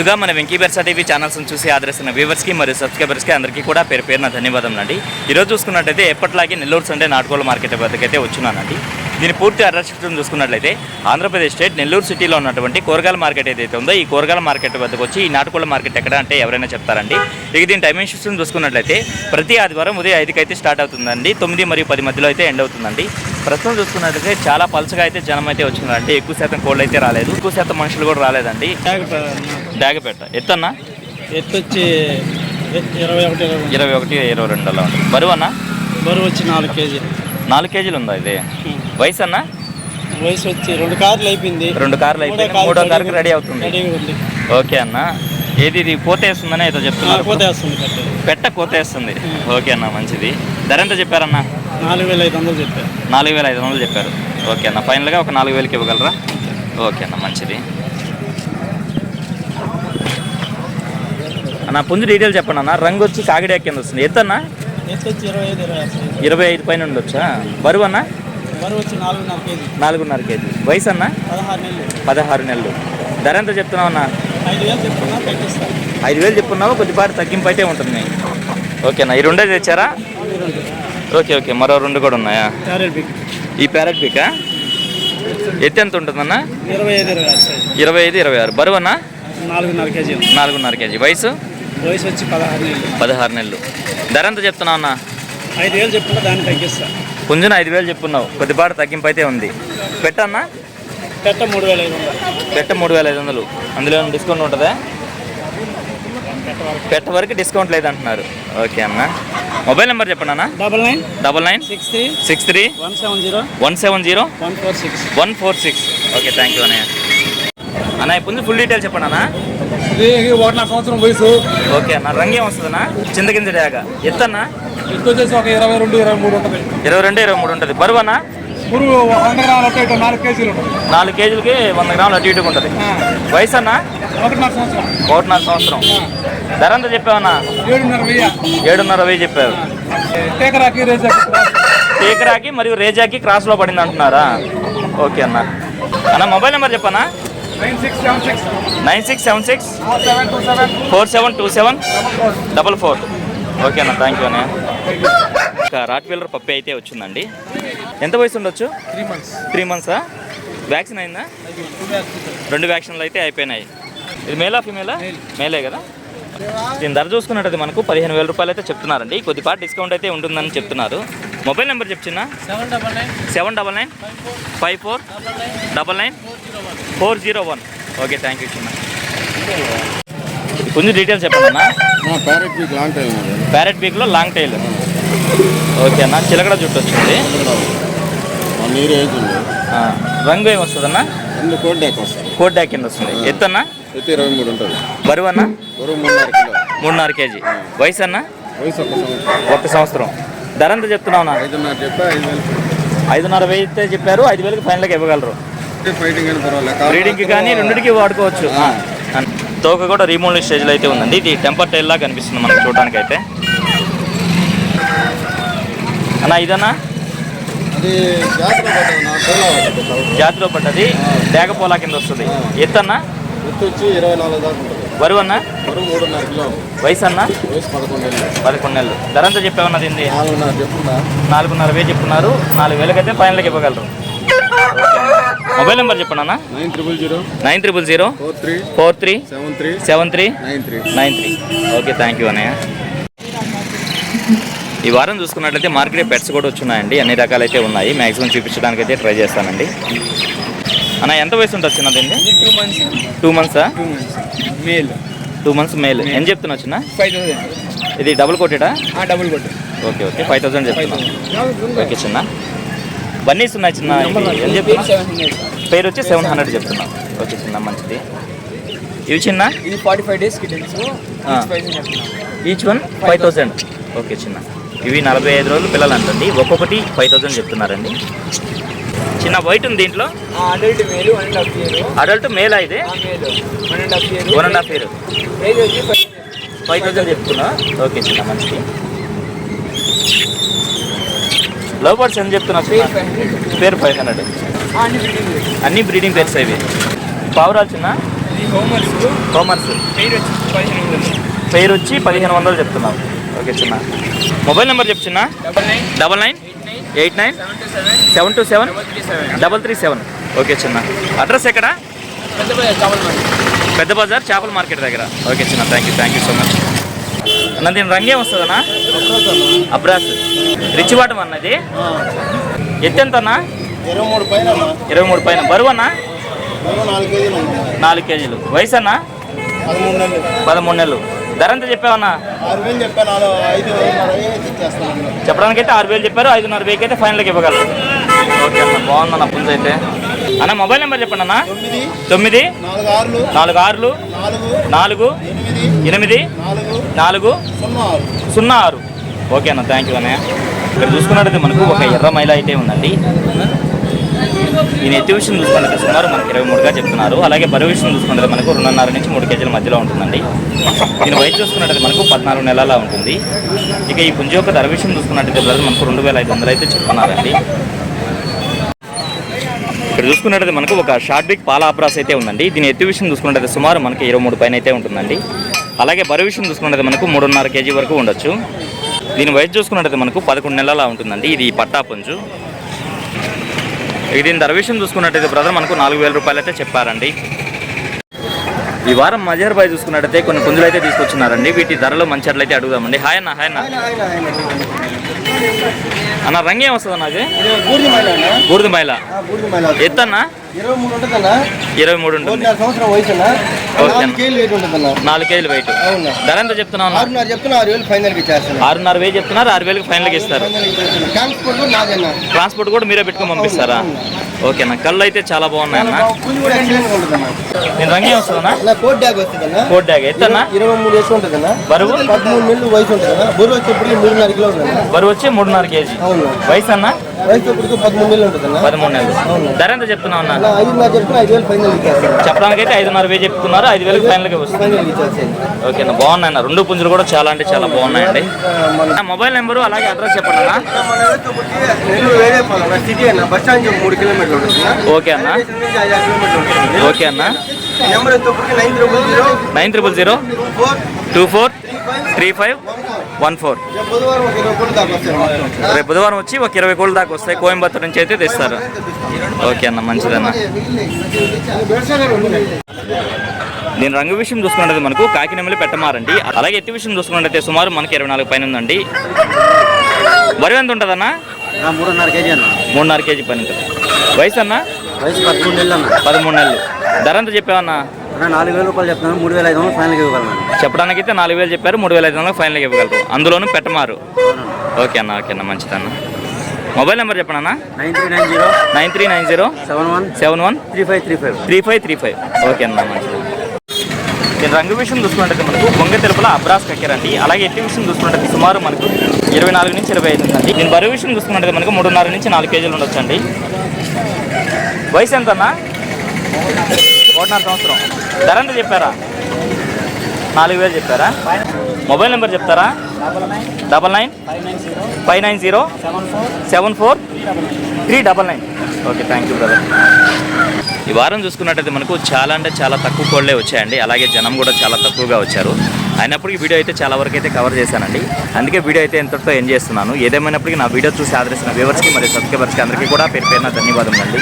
ముందుగా మన వెంకీ బెర్సా టీవీ ఛానల్స్ని చూసి ఆదరిస్తున్న వ్యూవర్స్కి మరియు సబ్స్క్రైబర్స్కి అందరికీ కూడా పేరు పేరున ధన్యవాదములు అండి. ఈరోజు చూసుకున్నట్లయితే ఎప్పటిలాగే నెల్లూరు సండే నాటుకోళ్ల మార్కెట్ వద్దకైతే వచ్చున్నానండి. దీని పూర్తి అడ్రస్ చూసుకున్నట్లయితే ఆంధ్రప్రదేశ్ స్టేట్ నెల్లూరు సిటీలో ఉన్నటువంటి కూరగాయల మార్కెట్ ఏదైతే ఉందో ఈ కూరగాయల మార్కెట్ వద్దకు వచ్చి ఈ నాటుకోళ్ల మార్కెట్ ఎక్కడ అంటే ఎవరైనా చెప్తారండి. ఇక దీని టైమింగ్ షిఫ్ట్ని చూసుకున్నట్లయితే ప్రతి ఆదివారం ఉదయం 5కి అయితే స్టార్ట్ అవుతుందండి. 9 మరియు 10 మధ్యలో అయితే ఎండ్ అవుతుందండి. ప్రస్తుతం చూసుకున్నట్లయితే చాలా పల్చగా అయితే జనం అయితే వచ్చిందండి. ఎక్కువ శాతం కోళ్ళు అయితే రాలేదు, ఎక్కువ శాతం మనుషులు కూడా రాలేదండి. డాగపేట ఎత్తన్నా ఎత్తొచ్చి 21-22 అలా ఉంటుంది. బరువు అన్న బరువు వచ్చి 4 కేజీలు. 4 కేజీలు ఉందా ఇది? వయసు అన్న వయసు వచ్చి 2 కార్లు అయిపోయింది. 2 కార్లు అయిపోయింది, 3వ కారుకి రెడీ అవుతుంది. ఓకే అన్న. ఏది ఇది కోత వేస్తుందని ఏదో చెప్తున్నారు? కోత వేస్తుంది, పెట్ట కోత వేస్తుంది. ఓకే అన్న, మంచిది. ధర ఎంత చెప్పారన్న? 4,500 చెప్పారు. 4,500 చెప్పారు. ఓకే అన్న, ఫైనల్గా ఒక 4,000కి ఇవ్వగలరా? ఓకే అన్న, మంచిది అన్న. పుంజు డీటెయిల్ చెప్పండి అన్న. రంగు వచ్చి కాకిడా కింద వస్తుంది. ఎత్తన్నా? 25 పైన ఉండొచ్చా? బరువు అన్న? బరువు వచ్చి 4.5 కేజీ. వయసు అన్న? 16 నెలలు. ధర ఎంత చెప్తున్నావు అన్న? 5,000 చెప్పున్నావు. కొద్దిపాటి తగ్గింపు అయితే ఉంటుంది. ఓకేనా, ఈ 2 తెచ్చారా? ఓకే ఓకే, మరో 2 కూడా ఉన్నాయా? ఈ ప్యారెట్ పీకా ఎత్తు ఎంత ఉంటుందన్న? 25-26. బరువు అన్న? 4.5 కేజీ. వయసు వచ్చి 16 నెలలు. ధర ఎంత చెప్తున్నావు అన్న? 5,000 చెప్పున్నా, దాన్ని తగ్గిస్తా. పుంజున 5,000 చెప్పున్నావు. కొద్దిపాటి తగ్గింపు అయితే ఉంది. పెట్టన్నా? పెట్ట 3,500. పెట్ట 3,500. అందులో ఏమైనా డిస్కౌంట్ ఉంటుందా? పెట్ట వరకు డిస్కౌంట్ లేదంటున్నారు. ఓకే అన్న. మొబైల్ నెంబర్ చెప్పండి అన్న. 9963 170 146. ఓకే, థ్యాంక్ యూ అన్నయ్య. అన్న ఈ పుంజు ఫుల్ డీటెయిల్ చెప్పండి అన్న. 1 సంవత్సరం వయసు. ఓకే అన్న. రంగేం వస్తుందన్నా? చింతకింజ డాగ. ఎత్తన్నా? ఎత్తు వచ్చేసి ఒక 22-23 ఉంటుంది. 22-23 ఉంటుంది. బరువు అన్న? 100 గ్రాములు అటు ఇటు 4 కేజీలు ఉంటుంది. 4 కేజీలకి 100 గ్రాములు అటు ఇటుగా ఉంటుంది. వయసు అన్న? 1.5 సంవత్సరం. ధర ఎంత చెప్పావన్నా? 7,500 చెప్పావు. టేకరాకి మరియు రేజాకి క్రాస్లో పడింది అంటున్నారా? ఓకే అన్న. అన్న మొబైల్ నెంబర్ చెప్పన్నా? 9676 472744. ఓకే అన్న, థ్యాంక్ యూ అన్న. రాట్ వీలర్ పప్పి అయితే వచ్చిందండి. ఎంత వయసు ఉండొచ్చు? 3 మంత్సా? వ్యాక్సిన్ అయిందా? 2 వ్యాక్సిన్లు అయితే అయిపోయినాయి. ఇది మేలా ఫీమేలా? మేలే కదా. దీని ధర చూసుకున్నట్టు మనకు 15,000 రూపాయలు అయితే చెప్తున్నారండి. కొద్దిపాటి డిస్కౌంట్ అయితే ఉంటుందని చెప్తున్నారు. మొబైల్ నెంబర్ చెప్తున్నా? 799 54 401. ఓకే, థ్యాంక్ యూ చిన్న. కొంచెం డీటెయిల్స్ చెప్పండి అన్న. ప్యారెట్ బీక్లో లాంగ్ టైల్. ఓకే అన్న. చిలకడ జుట్టు వచ్చింది. రంగు ఏమి వస్తుంది అన్న? కోట్ డాక్ కింద వస్తుంది. ఎత్తు అన్న? 23 ఉంటుంది. బరువు అన్న? 3.5 కేజీ. వయసు అన్న? 1 సంవత్సరం. ధర ఎంత చెప్తున్నావు అన్న? 5,500 అయితే చెప్పారు. 5,000కి ఫైనల్గా ఇవ్వగలరు. బ్రీడింగ్కి కానీ రెండింటికి వాడుకోవచ్చు. తోక కూడా రీమోల్డింగ్ స్టేజ్లో అయితే ఉందండి. ఇది టెంపర్ టైల్ లాగా కనిపిస్తుంది మనకు చూడడానికి అయితే. అన్న ఇదన్నా? జాతిలో పడ్డది. డేగపోలా కింద వస్తుంది. ఎత్తు అన్న? బరువు అన్న? వయసు అన్న? 11 నెలలు. ధర ఎంత చెప్పామన్నా దీన్ని? 4,500 చెప్తున్నారు. 4,000కి అయితే ఫైనల్కి ఇవ్వగలరు. మొబైల్ నెంబర్ చెప్పండి అన్న. 9000 43 73 93. ఓకే, థ్యాంక్ యూ అన్నయ్య. ఈ వారం చూసుకున్నట్లయితే మార్కెట్ పెట్స్ కూడా వచ్చున్నాయండి. అన్ని రకాలైతే ఉన్నాయి. మ్యాక్సిమం చూపించడానికి అయితే ట్రై చేస్తానండి. అన్న ఎంత వయసు ఉంటుంది చిన్నదండి? 2 మంత్సా? 2 మంత్స్ మేల్. ఏం చెప్తున్నా చిన్న? 5,000. ఇది డబుల్ కోటెడా? Double coat. ఓకే ఓకే, 5,000 చెప్తున్నా. ఓకే చిన్న. బన్నీస్ ఉన్నాయి చిన్న. ఏం చెప్తున్నా? పేరు వచ్చి 700 చెప్తున్నా. ఓకే చిన్న, మంచిది. ఇవి చిన్న? ఇది 45 days kittens. Each one 5,000. Okay చిన్న. ఇవి 45 రోజులు పిల్లలు అంటండి. ఒక్కొక్కటి 5,000 చెప్తున్నారండి. చిన్న వైట్ ఉంది దీంట్లో. Adult male 1.5 year. Adult male అయితే 1.5 year. 5,000 చెప్తున్నా. ఓకే చిన్న, మంచిది. లవ్ బర్డ్స్ ఎంత చెప్తున్నా? పేరు 500. అన్ని బ్రీడింగ్ పేర్స్ ఇవి. పావురాలు చిన్న? ఇది హోమర్స్ కామర్స్ పేరు వచ్చి 1500. పేరు వచ్చి 1500 చెప్తున్నాం. ఓకే చిన్న. మొబైల్ నెంబర్ చెప్పు చిన్న. 9989727737. ఓకే చిన్న. అడ్రస్ ఎక్కడ? పెద్ద బజార్ చేపల మార్కెట్ దగ్గర. ఓకే చిన్న, థ్యాంక్ యూ సో మచ్ అన్న. దీని రంగే వస్తుందన్నా? అబ్రాస్ రిచ్ బాటం అన్నది. ఎత్తు ఎంత అన్నా? 23 పైన. బరువు అన్నా? 4 కేజీలు. వయసు అన్నా? 13 నెలలు. ధర ఎంత చెప్పావన్నా? చెప్పడానికైతే 6000 చెప్పారు. 5,500 అయితే ఫైనల్కి ఇవ్వగలరు. ఓకే అన్న, బాగుందన్న పుంజు అయితే. అన్న మొబైల్ నెంబర్ చెప్పండి అన్న. 946484006. ఓకే అన్న, థ్యాంక్ యూ అన్నయ్య. ఇక్కడ చూసుకున్నట్టయితే మనకు ఒక ఎర్ర మైల అయితే ఉందండి. ఈయన ఎత్తు విషయం చూసుకుంటే సుమారు మనకి 23గా చెప్తున్నారు. అలాగే బరువు విషయం చూసుకుంటే మనకు 2.5 నుంచి 3 కేజీల మధ్యలో ఉంటుందండి. దీని వయసు చూసుకున్నట్టయితే మనకు 14 నెలల ఉంటుంది. ఇక ఈ పుంజు యొక్క ధర విషయం చూసుకున్నట్టయితే బ్రదర్ మనకు 2500 అయితే చెప్తున్నారండి. ఇక్కడ చూసుకున్నట్టయితే మనకు ఒక షార్ట్ బిగ్ పాల ఆప్రాస్ అయితే ఉందండి. దీని ఎత్తు విషయం చూసుకున్నట్టయితే సుమారు మనకి 23 పైన అయితే ఉంటుందండి. అలాగే బరువు విషయం చూసుకున్నట్టయితే మనకు 3.5 కేజీ వరకు ఉండొచ్చు. దీని వయసు చూసుకున్నట్టయితే మనకు 11 నెలల ఉంటుందండి. ఇది పట్టా పుంజు. దీని ధర విషయం చూసుకున్నట్టయితే బ్రదర్ మనకు 4000 రూపాయలు అయితే చెప్పారండి. ఈ వారం మజహర్ బాయ్ చూసుకున్నట్టయితే కొన్ని పుంజులు అయితే తీసుకొచ్చినారండి. వీటి ధరలు మంచి అయితే అడుగుదామండి. హాయ్ అన్న. అన్న రంగు ఏం వస్తుంది అన్నది? బూడిద మైల. ఎత్తు అన్న? 23 ఉంటుంది. 4 కేజీలు వెయిట్. ధర ఎంత చెప్తున్నావు? 6,500 చెప్తున్నారు. 6,000కి ఫైనల్కి ఇస్తారు. ట్రాన్స్పోర్ట్ కూడా మీరే పెట్టుకొని పంపిస్తారా? ఓకే అన్న. కళ్ళు అయితే చాలా బాగున్నాయి అన్న. నేను రంగు ఏం వస్తుందన్నా? కోట్ డ్యాగ్. ఎత్తన్న? 23 ఉంటుందన్న. బరువు 13 నెలలు వయసు ఉంటుందన్న. బరువు వచ్చేప్పటికి 3.5 కిలో ఉంటుందన్న. బరువు వచ్చి 3.5 కేజీ. వయసు అన్న? వయసు వచ్చేప్పటికి 13 నెలలు ఉంటుందన్న. 13 నెలలు. ధర ఎంత చెప్తున్నావు అన్న? 5,500 చెప్తున్నా. 5,000 ఫైనల్ ఇచ్చేస్తాను. చెప్పడానికైతే 5,500 చెప్తున్నారు. 5,000కి ఫైనల్కి వస్తుంది. ఓకే అన్న, బాగున్నాయి అన్న. 2 పుంజులు కూడా చాలా అంటే చాలా బాగున్నాయండి. మొబైల్ నెంబరు అలాగే అడ్రస్ చెప్పండి అన్న. సిటీ అన్న. బస్ స్టాండ్ 3 కిలోమీటర్లు ఉంటుంది. ఓకే అన్న. ఓకే అన్న. నెంబర్ వచ్చేప్పటికి 9000 243514. రేపు బుధవారం వచ్చి ఒక 20 కోళ్ళ దాకా వస్తాయి. కోయంబత్తూరు నుంచి అయితే తెస్తారు. ఓకే అన్న, మంచిదన్న. దీని రంగు విషయం చూసుకున్నట్టు మనకు కాకినెమ్మలి పెట్టమారండి. అలాగే ఎత్తి విషయం చూసుకున్నట్టయితే సుమారు మనకి 24 పైన ఉందండి. బరువు ఎంత ఉంటుందన్న? 3.5 కేజీ అన్న. 3.5 కేజీ పైన ఉంటుంది. వయసు అన్న? వయసు 13 నెలలు అన్న. 13 నెలలు. ధర ఎంత చెప్పావన్నా? 4,000 రూపాయలు చెప్తాను. 3,500 ఫైనల్కి ఇవ్వగలను. చెప్పడానికైతే 4,000 చెప్పారు. 3,500 ఫైనల్కి ఇవ్వగలరు. అందులోనూ పెట్టమారు. ఓకే అన్న, మంచిదన్న. మొబైల్ నెంబర్ చెప్పండి 9390 71 3535. ఓకే అన్న, మంచిది. దీని రంగు విషయం చూసుకున్నట్టయితే మనకు బొంగ తెలుపుల అబ్రాస్ కక్కెరండి. అలాగే ఎట్టి విషయం చూసుకున్నట్టయితే సుమారు మనకు 24 నుంచి 25 ఉందండి. దీని బరువు విషయం చూసుకున్నట్టయితే మనకు 3.5 నుంచి 4 కేజీలు ఉండొచ్చండి. వయసు ఎంత అన్న? 1.5 సంవత్సరం. ధర ఎంత చెప్పారా? 4,000 చెప్పారా? మొబైల్ నెంబర్ చెప్తారా? 9959074399. Okay, thank you brother. ఈ వారం చూసుకున్నట్టయితే మనకు చాలా అంటే చాలా తక్కువ కోళ్ళే వచ్చాయండి. అలాగే జనం కూడా చాలా తక్కువగా వచ్చారు. అయినప్పటికీ వీడియో అయితే చాలా వరకు అయితే కవర్ చేశానండి. అందుకే వీడియో అయితే ఎంతటితో ఎంజాయ్ చేస్తున్నాను. ఏదేమైనప్పటికీ నా వీడియో చూసి ఆదరిస్తున్న వ్యూవర్స్కి మరియు సబ్స్క్రైబర్స్కి అందరికీ కూడా పేరు పేరున ధన్యవాదములండి.